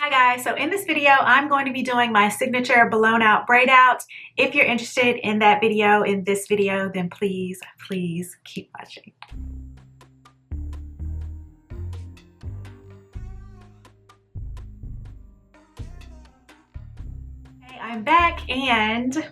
Hi guys, so in this video I'm going to be doing my signature blown out braid out. If you're interested in that video in this video, then please keep watching. Okay, I'm back and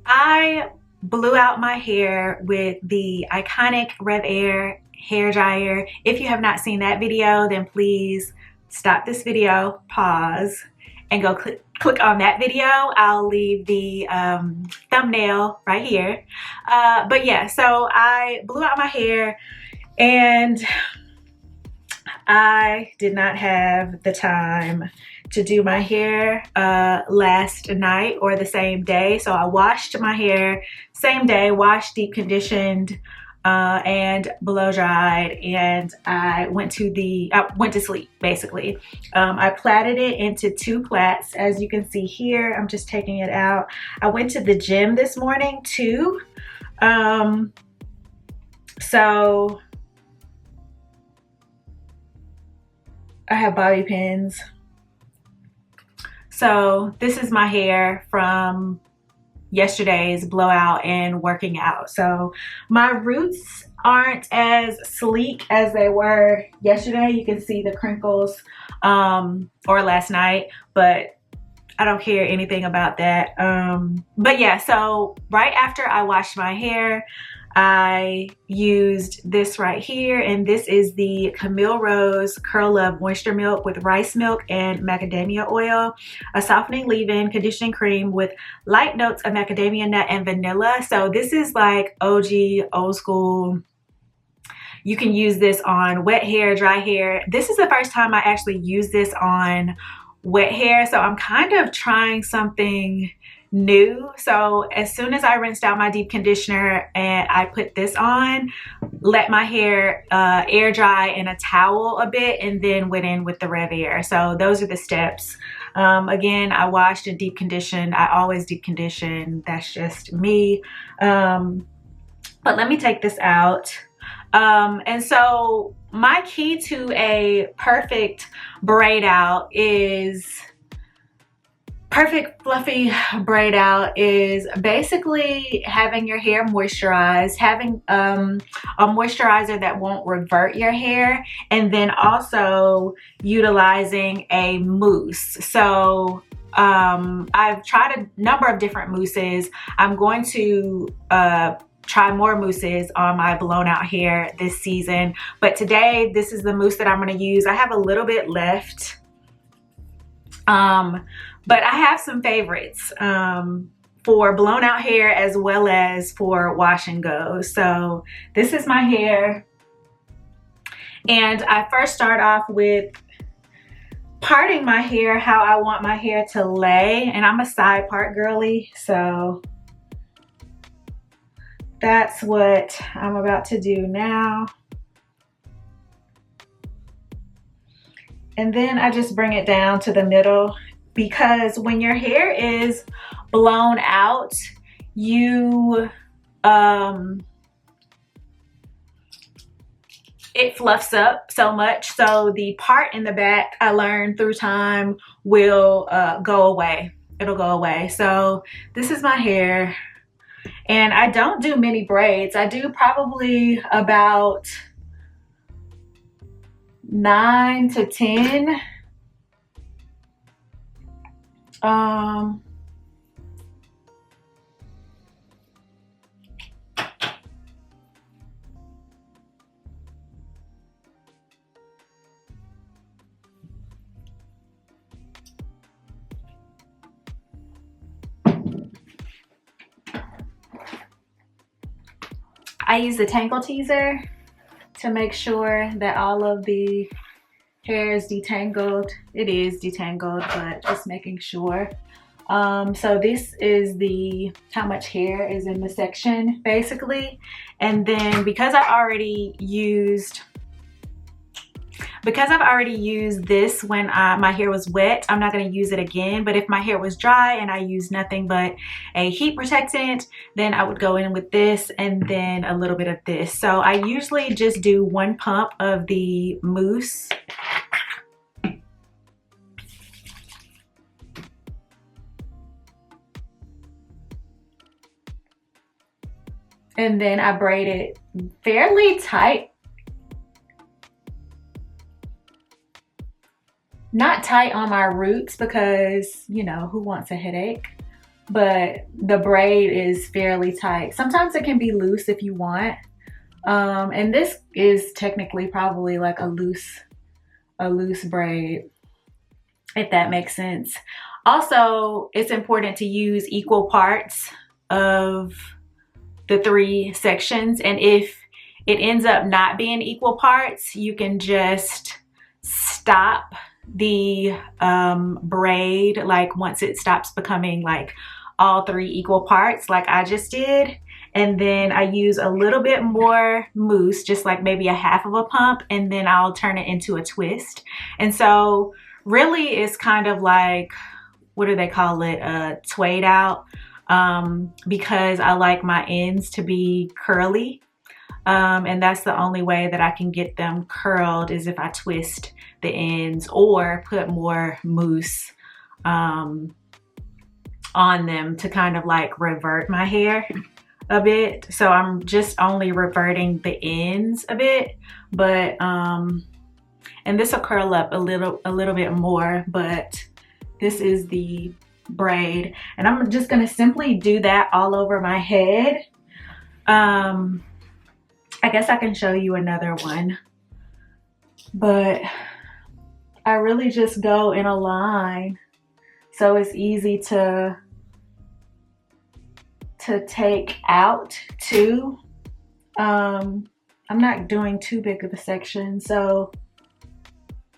I blew out my hair with the iconic Rev Air hair dryer. If you have not seen that video, then please stop this video, pause, and go click on that video. I'll leave the thumbnail right here. But yeah, so I blew out my hair and I did not have the time to do my hair last night or the same day. So I washed my hair same day, washed, deep conditioned, and blow dried, and I went to sleep basically. I plaited it into 2 plaits, as you can see here. I'm just taking it out. I went to the gym this morning too, so I have bobby pins. So this is my hair from yesterday's blowout and working out. So my roots aren't as sleek as they were yesterday. You can see the crinkles or last night, but I don't care anything about that. But yeah, so right after I washed my hair, I used this right here, and this is the Camille Rose Curl Love Moisture Milk with rice milk and macadamia oil, a softening leave-in conditioning cream with light notes of macadamia nut and vanilla. So this is like OG, old school. You can use this on wet hair, dry hair. This is the first time I actually use this on wet hair, so I'm kind of trying something new. So as soon as I rinsed out my deep conditioner and I put this on, let my hair air dry in a towel a bit, and then went in with the Rev Air. So those are the steps. Again, I washed and deep conditioned. I always deep condition. That's just me. But let me take this out. And so my key to a perfect braid out is perfect fluffy braid out is basically having your hair moisturized, having a moisturizer that won't revert your hair, and then also utilizing a mousse. So I've tried a number of different mousses. I'm going to try more mousses on my blown out hair this season, but today this is the mousse that I'm going to use. I have a little bit left, but I have some favorites for blown out hair as well as for wash and go. So this is my hair, and I first start off with parting my hair how I want my hair to lay, and I'm a side part girly, so that's what I'm about to do now. And then I just bring it down to the middle, because when your hair is blown out, you it fluffs up so much, so the part in the back, I learned through time, will go away. It'll go away. So this is my hair, and I don't do many braids. I do probably about 9 to 10. I use the tangle teaser to make sure that all of the hair is detangled. It is detangled, but just making sure. So this is how much hair is in the section basically. And then because I've already used this when my hair was wet, I'm not going to use it again. But if my hair was dry and I used nothing but a heat protectant, then I would go in with this and then a little bit of this. So I usually just do 1 pump of the mousse and then I braid it fairly tight. Not tight on my roots because, you know, who wants a headache? But the braid is fairly tight. Sometimes it can be loose if you want. And this is technically probably like a loose braid, if that makes sense. Also, it's important to use equal parts of the 3 sections, and if it ends up not being equal parts, you can just stop the braid, like once it stops becoming like all 3 equal parts, like I just did. And then I use a little bit more mousse, just like maybe a half of a pump, and then I'll turn it into a twist. And so really it's kind of like, what do they call it, twayed out, because I like my ends to be curly. And that's the only way that I can get them curled, is if I twist the ends or put more mousse on them to kind of like revert my hair a bit. So I'm just only reverting the ends a bit, but and this will curl up a little bit more, but this is the braid, and I'm just gonna simply do that all over my head. I guess I can show you another one, but I really just go in a line so it's easy to take out too. I'm not doing too big of a section, so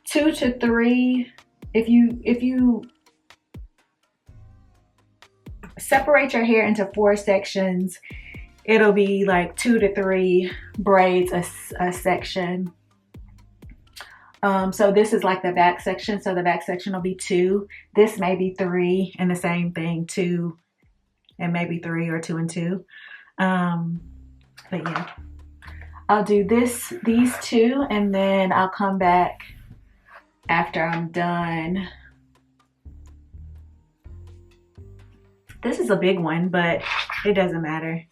2 to 3. If you separate your hair into 4 sections, it'll be like 2 to 3 braids a section. So this is like the back section, so the back section will be 2. This may be 3, and the same thing, 2 and maybe 3, or 2 and 2. But yeah, I'll do these 2, and then I'll come back after I'm done. This is a big one, but it doesn't matter.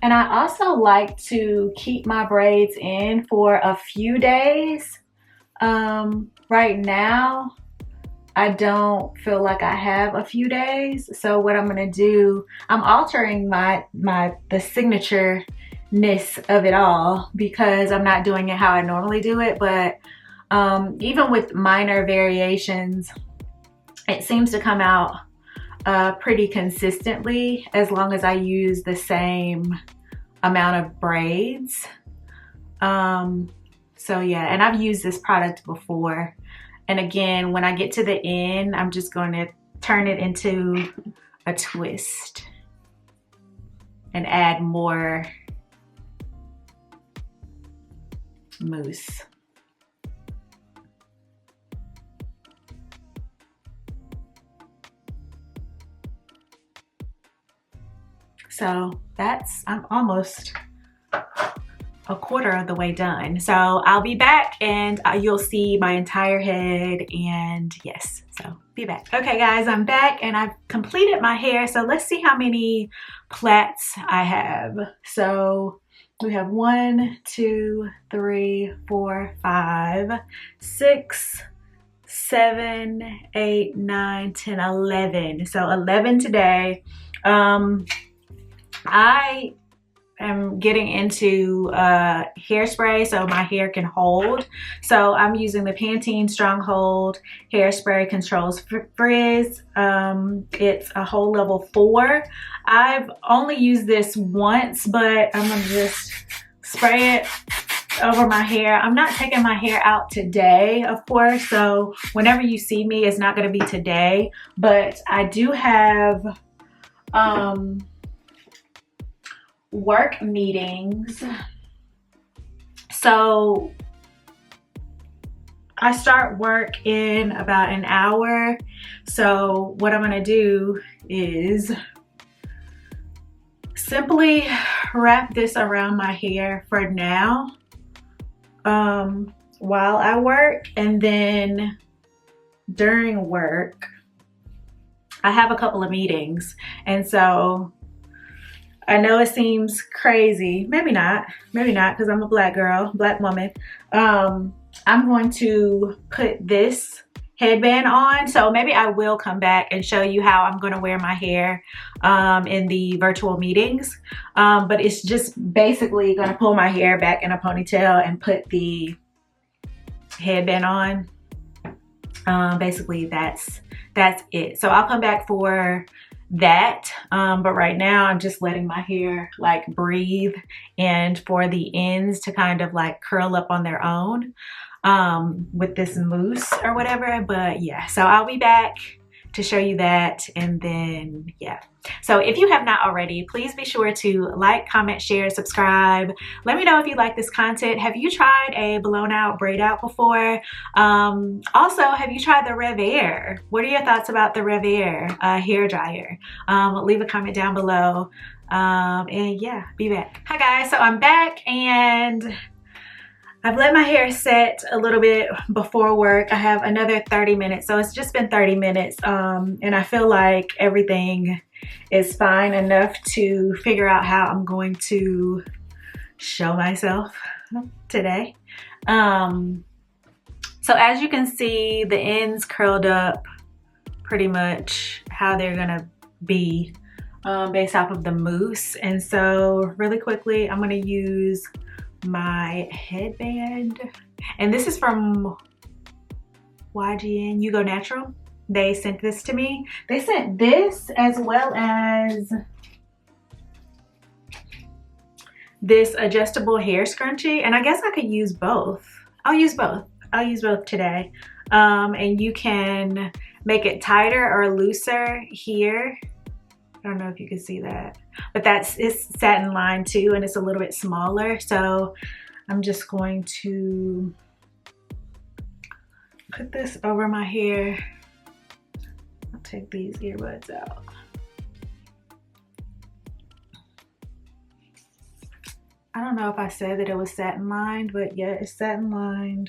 And I also like to keep my braids in for a few days. Right now, I don't feel like I have a few days. So what I'm gonna do, I'm altering the signature-ness of it all, because I'm not doing it how I normally do it. But even with minor variations, it seems to come out pretty consistently, as long as I use the same amount of braids. So yeah, and I've used this product before. And again, when I get to the end, I'm just going to turn it into a twist and add more mousse. So I'm almost a quarter of the way done. So I'll be back, and you'll see my entire head, and yes, so be back. Okay guys, I'm back, and I've completed my hair. So let's see how many plaits I have. So we have 1, 2, 3, 4, 5, 6, 7, 8, 9, 10, 11. So 11 today. I am getting into hairspray so my hair can hold. So I'm using the Pantene Stronghold Hairspray Controls Frizz. It's a whole level 4. I've only used this once, but I'm gonna just spray it over my hair. I'm not taking my hair out today, of course, so whenever you see me, it's not gonna be today, but I do have work meetings. So I start work in about an hour. So what I'm gonna do is simply wrap this around my hair for now while I work, and then during work I have a couple of meetings, and so I know it seems crazy, maybe not because I'm a black girl, black woman. I'm going to put this headband on, so maybe I will come back and show you how I'm going to wear my hair in the virtual meetings, but it's just basically going to pull my hair back in a ponytail and put the headband on. Basically that's it. So I'll come back for that, but right now I'm just letting my hair like breathe and for the ends to kind of like curl up on their own with this mousse or whatever. But yeah, so I'll be back to show you that, and then yeah. So if you have not already, please be sure to like, comment, share, subscribe. Let me know if you like this content. Have you tried a blown out braid out before? Also, have you tried the Rev Air? What are your thoughts about the Rev Air hair dryer? Leave a comment down below, and yeah, be back. Hi guys, so I'm back, and I've let my hair set a little bit before work. I have another 30 minutes, so it's just been 30 minutes, and I feel like everything is fine enough to figure out how I'm going to show myself today. So as you can see, the ends curled up pretty much how they're gonna be based off of the mousse. And so really quickly, I'm gonna use my headband, and this is from YGN You Go Natural. They sent this to me. They sent this as well as this adjustable hair scrunchie, and I guess I could use both. I'll use both today, and you can make it tighter or looser here. I don't know if you can see that, but it's satin lined too, and it's a little bit smaller. So I'm just going to put this over my hair. I'll take these earbuds out. I don't know if I said that it was satin lined, but yeah, it's satin lined.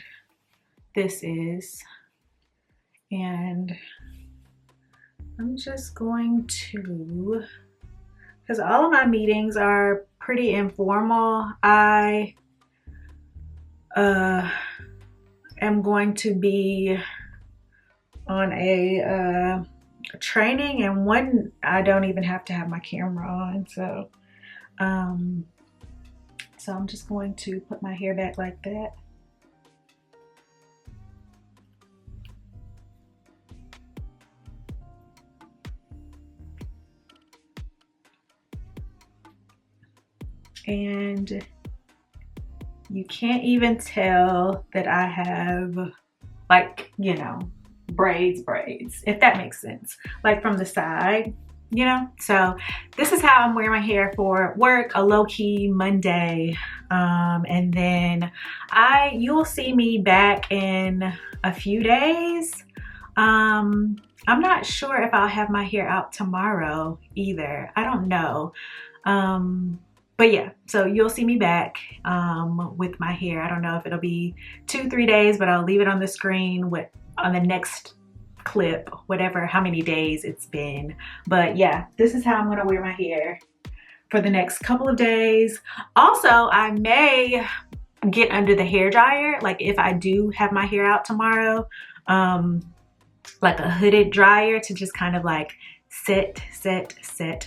This is, and I'm just going to, because all of my meetings are pretty informal, I am going to be on a training, and one I don't even have to have my camera on, so so I'm just going to put my hair back like that. And you can't even tell that I have, like, you know, braids, if that makes sense, like from the side, you know. So this is how I'm wearing my hair for work, a low-key Monday, and then you'll see me back in a few days. I'm not sure if I'll have my hair out tomorrow either. I don't know. But yeah, so you'll see me back with my hair. I don't know if it'll be 2-3 days, but I'll leave it on the screen on the next clip, whatever, how many days it's been. But yeah, this is how I'm gonna wear my hair for the next couple of days. Also, I may get under the hair dryer, like if I do have my hair out tomorrow, like a hooded dryer to just kind of like set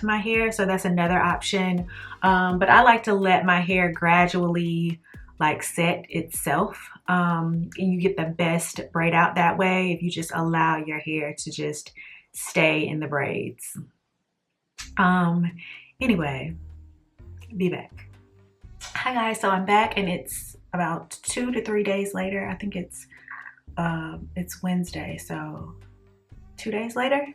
my hair. So that's another option. But I like to let my hair gradually like set itself. And you get the best braid out that way if you just allow your hair to just stay in the braids. Anyway, be back. Hi guys, so I'm back, and it's about 2 to 3 days later. I think it's Wednesday, so 2 days later.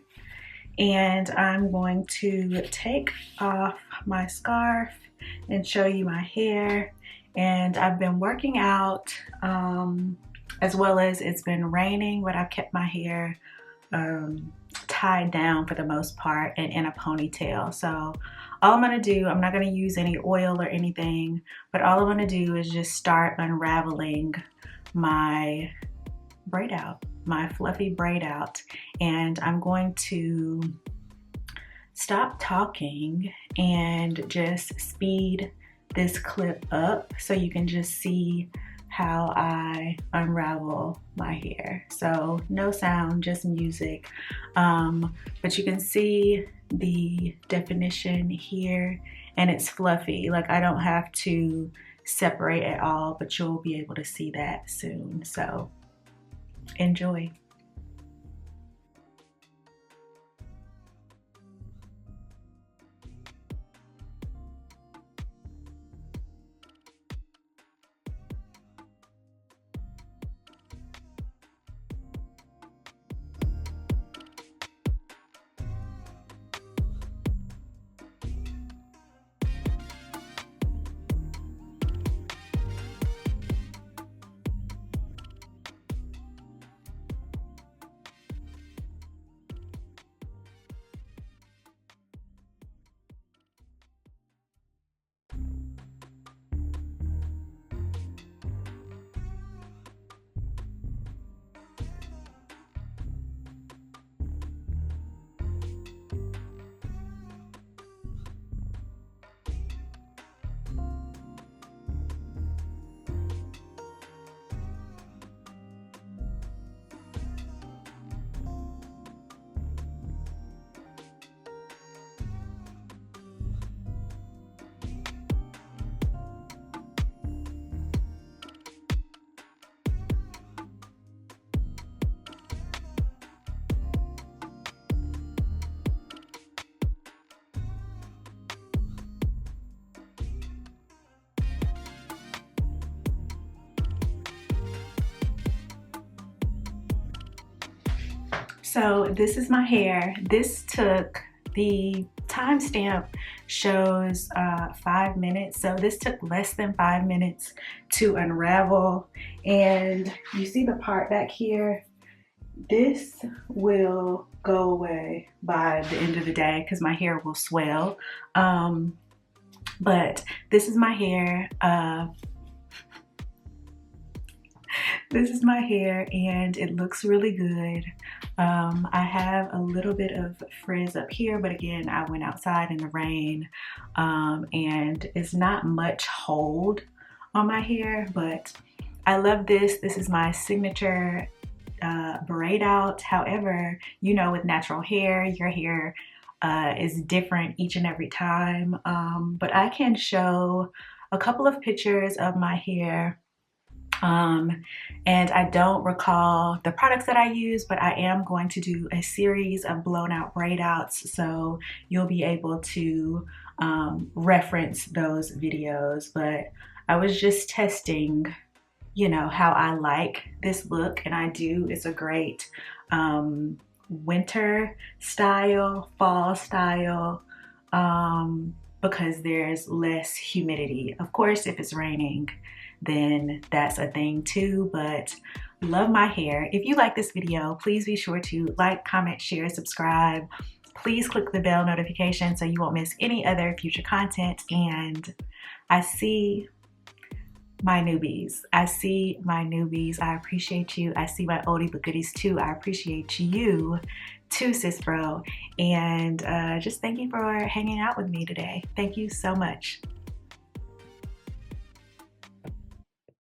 And I'm going to take off my scarf and show you my hair. And I've been working out, as well as it's been raining, but I've kept my hair tied down for the most part and in a ponytail. So all I'm gonna do, I'm not gonna use any oil or anything, but all I'm gonna do is just start unraveling my braid out, my fluffy braid out. And I'm going to stop talking and just speed this clip up so you can just see how I unravel my hair. So no sound, just music. But you can see the definition here, and it's fluffy. Like, I don't have to separate at all, but you'll be able to see that soon. So enjoy. So this is my hair. This took, the timestamp shows 5 minutes. So this took less than 5 minutes to unravel. And you see the part back here? This will go away by the end of the day because my hair will swell. But this is my hair. This is my hair and it looks really good. I have a little bit of frizz up here, but again, I went outside in the rain and it's not much hold on my hair, but I love this. This is my signature braid out. However, you know, with natural hair, your hair is different each and every time. But I can show a couple of pictures of my hair. And I don't recall the products that I use, but I am going to do a series of blown out braid outs, so you'll be able to reference those videos. But I was just testing, you know, how I like this look, and I do. It's a great winter style, fall style, because there's less humidity. Of course, if it's raining, then that's a thing too, but love my hair. If you like this video, please be sure to like, comment, share, subscribe. Please click the bell notification so you won't miss any other future content. And I see my newbies. I see my newbies. I appreciate you. I see my oldie but goodies too. I appreciate you too, sis bro. And just thank you for hanging out with me today. Thank you so much.